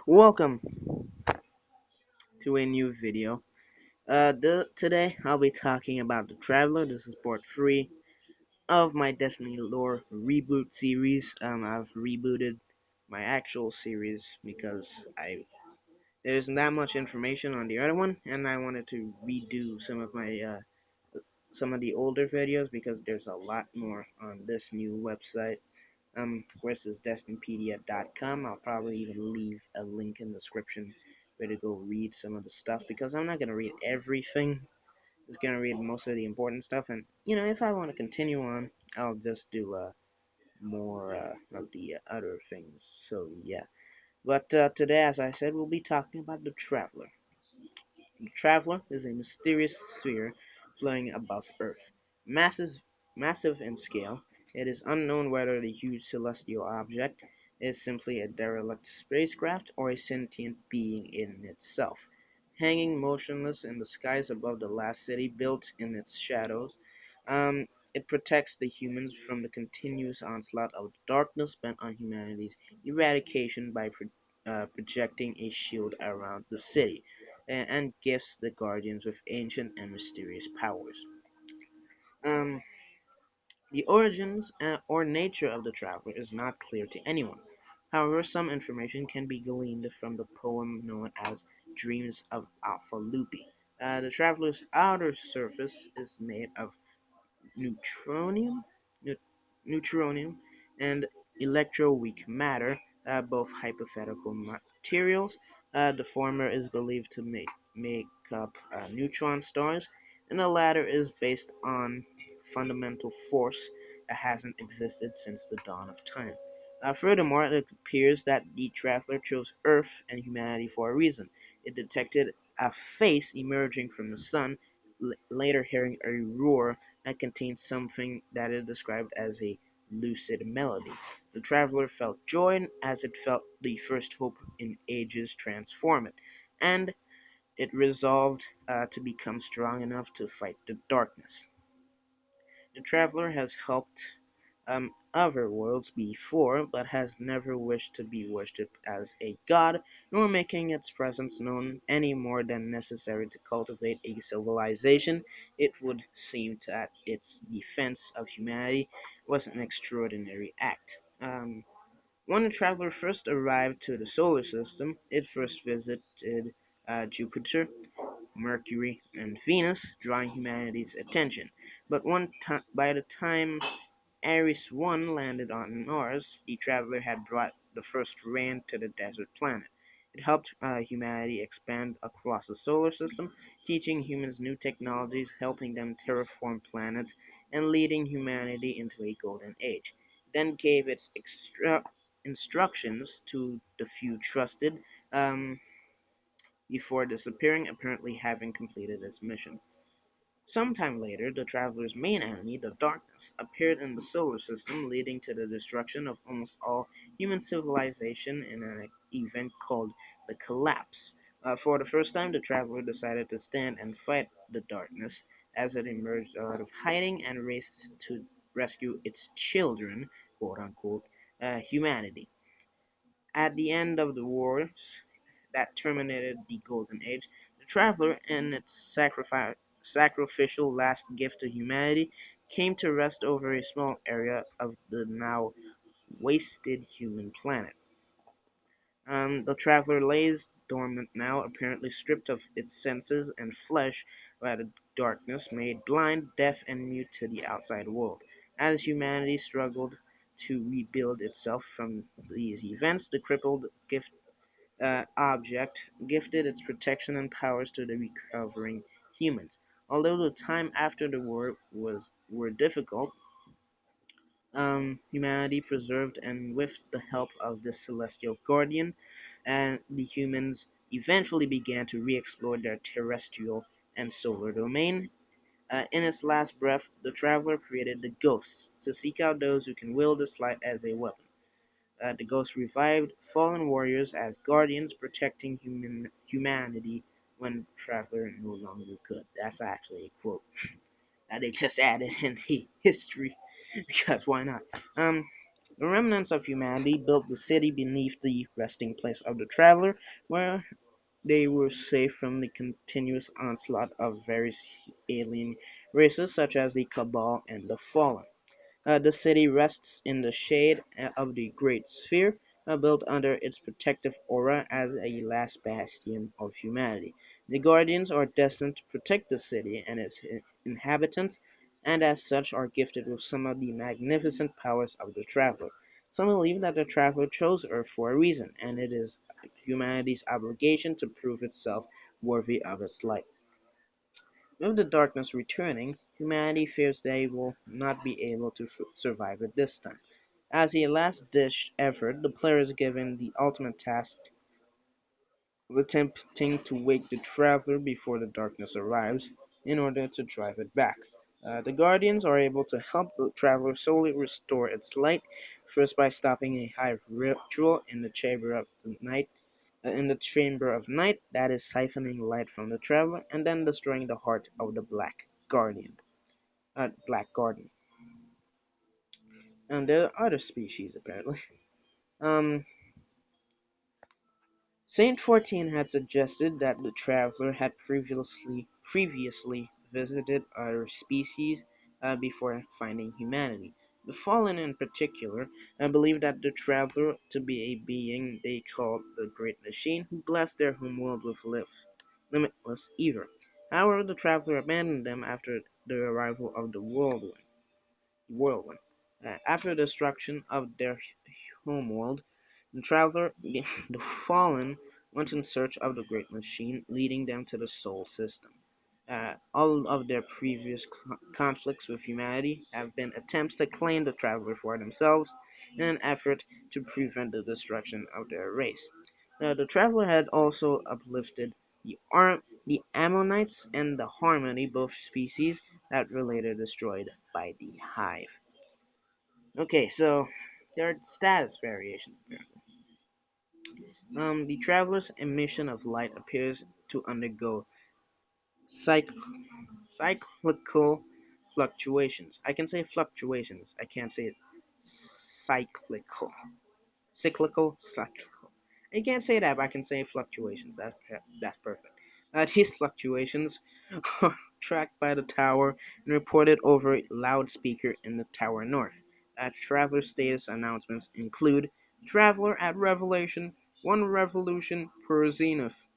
Welcome to a new video. Today I'll be talking about The Traveler. This is part 3 of my Destiny Lore reboot series. I've rebooted my actual series because there isn't that much information on the other one, and I wanted to redo some of the older videos because there's a lot more on this new website. Of course, it's destinypedia.com. I'll probably even leave a link in the description where to go read some of the stuff because I'm not gonna read everything. Just gonna read most of the important stuff, and if I want to continue on, I'll just do more of the other things. So yeah. But today, as I said, we'll be talking about the Traveler. The Traveler is a mysterious sphere floating above Earth. Massive in scale, it is unknown whether the huge celestial object is simply a derelict spacecraft or a sentient being in itself. Hanging motionless in the skies above the last city built in its shadows, it protects the humans from the continuous onslaught of darkness bent on humanity's eradication by projecting a shield around the city and gifts the Guardians with ancient and mysterious powers. Um, the origins or nature of the Traveler is not clear to anyone. However, some information can be gleaned from the poem known as Dreams of Alpha Lupi. The Traveler's outer surface is made of neutronium, neutronium and electroweak matter, both hypothetical materials. The former is believed to make up neutron stars, and the latter is based on fundamental force that hasn't existed since the dawn of time. Furthermore, it appears that the Traveler chose Earth and humanity for a reason. It detected a face emerging from the sun, later hearing a roar that contained something that it described as a lucid melody. The traveler felt joy as it felt the first hope in ages transform it, and it resolved to become strong enough to fight the darkness. The traveler has helped other worlds before, but has never wished to be worshipped as a god, nor making its presence known any more than necessary to cultivate a civilization. It would seem that its defense of humanity was an extraordinary act. When the traveler first arrived to the solar system, it first visited Jupiter, Mercury, and Venus, drawing humanity's attention. But by the time Ares 1 landed on Mars, the traveler had brought the first rain to the desert planet. It helped humanity expand across the solar system, teaching humans new technologies, helping them terraform planets, and leading humanity into a golden age. It then gave its instructions to the few trusted before disappearing, apparently having completed its mission. Sometime later, the traveler's main enemy, the darkness, appeared in the solar system, leading to the destruction of almost all human civilization in an event called the Collapse. For the first time, the traveler decided to stand and fight the darkness as it emerged out of hiding and raced to rescue its children, quote unquote, humanity. At the end of the wars that terminated the Golden Age, the Traveler, in its sacrificial last gift to humanity, came to rest over a small area of the now wasted human planet. The Traveler lays dormant now, apparently stripped of its senses and flesh by the darkness, made blind, deaf, and mute to the outside world. As humanity struggled to rebuild itself from these events, the crippled object gifted its protection and powers to the recovering humans. Although the time after the war were difficult, humanity preserved, and with the help of the celestial guardian, and the humans eventually began to re-explore their terrestrial and solar domain. In its last breath, the traveler created the ghosts to seek out those who can wield its light as a weapon. The ghosts revived fallen warriors as guardians, protecting humanity when the traveler no longer could. That's actually a quote that they just added in the history because why not? The remnants of humanity built the city beneath the resting place of the traveler, where they were safe from the continuous onslaught of various alien races such as the Cabal and the Fallen. The city rests in the shade of the Great Sphere, built under its protective aura as a last bastion of humanity. The Guardians are destined to protect the city and its inhabitants, and as such are gifted with some of the magnificent powers of the Traveler. Some believe that the Traveler chose Earth for a reason, and it is humanity's obligation to prove itself worthy of its light. With the darkness returning, humanity fears they will not be able to survive it this time. As a last-ditch effort, the player is given the ultimate task of attempting to wake the traveler before the darkness arrives in order to drive it back. The Guardians are able to help the traveler slowly restore its light, first by stopping a hive ritual in the chamber of night that is siphoning light from the traveler, and then destroying the heart of the Black Guardian. And there are other species apparently. Um, Saint 14 had suggested that the traveler had previously visited other species before finding humanity. The Fallen, in particular, believed that the traveler to be a being they called the Great Machine, who blessed their homeworld with limitless evil. However, the traveler abandoned them after the arrival of the whirlwind. After the destruction of their homeworld, the traveler, the fallen, went in search of the great machine, leading them to the Sol system. All of their previous conflicts with humanity have been attempts to claim the traveler for themselves in an effort to prevent the destruction of their race. The traveler had also uplifted the Ammonites and the Harmony, both species that were later destroyed by the Hive. Okay, so there are status variations apparently. The traveler's emission of light appears to undergo cyc- cyclical fluctuations. I can say fluctuations. I can't say cyclical. Cyclical. I can't say that, but I can say fluctuations. That's perfect. These fluctuations are tracked by the tower and reported over a loudspeaker in the tower north. Traveler status announcements include Traveler at Revelation, 1 revolution per zenith.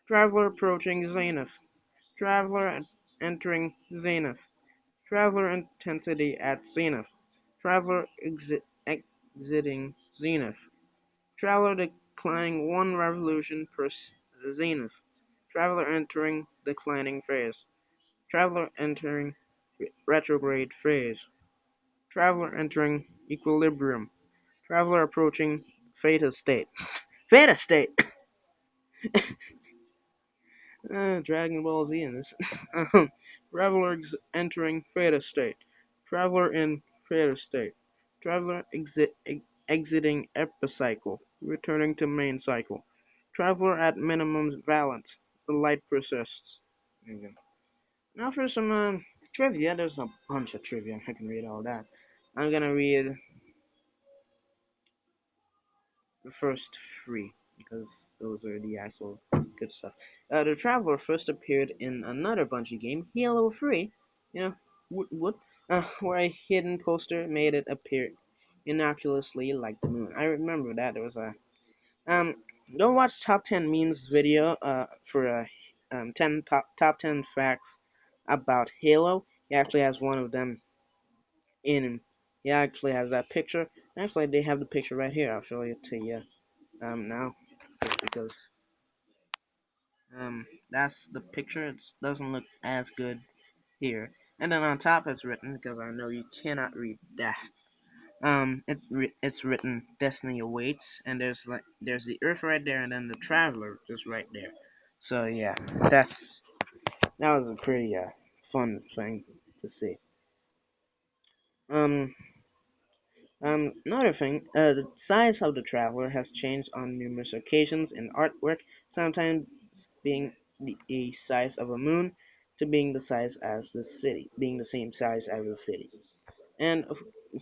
Traveler approaching zenith. Traveler entering zenith. Traveler intensity at zenith. Traveler exiting zenith. Traveler declining 1 revolution per zenith. Traveler entering declining phase. Traveler entering retrograde phase. Traveler entering equilibrium. Traveler approaching theta state. Theta state! Dragon Ball Z in this. Traveler entering theta state. Traveler in theta state. Traveler exiting epicycle. Returning to main cycle. Traveler at minimum valence. The light persists. There you go. Now for some trivia. There's a bunch of trivia. I can read all that. I'm gonna read the first three because those are the actual good stuff. The Traveler first appeared in another Bungie game, Halo 3. You know, where a hidden poster made it appear innocuously like the moon. I remember that. There was a um. Go watch top 10 memes video for 10 top 10 facts about Halo. He actually has one of them in him. He actually has that picture. Actually, they have the picture right here. I'll show it to you now, just because that's the picture. It doesn't look as good here. And then on top it's written, because I know you cannot read that. It's written Destiny awaits, and there's the Earth right there, and then the Traveler is right there. So yeah, that was a pretty fun thing to see. Um, Another thing, the size of the traveler has changed on numerous occasions in artwork, sometimes being the size of a moon to being the size as the city, being the same size as the city. And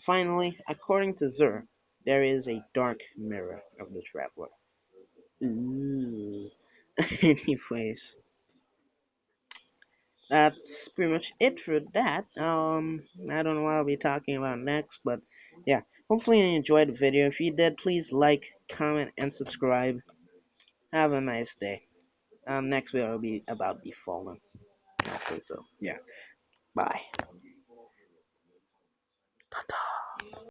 finally, according to Zur, there is a dark mirror of the traveler. Ooh. Anyways, that's pretty much it for that. I don't know what I'll be talking about next, but yeah. Hopefully you enjoyed the video. If you did, please like, comment, and subscribe. Have a nice day. Next video will be about the Fallen. Okay, so yeah. Bye.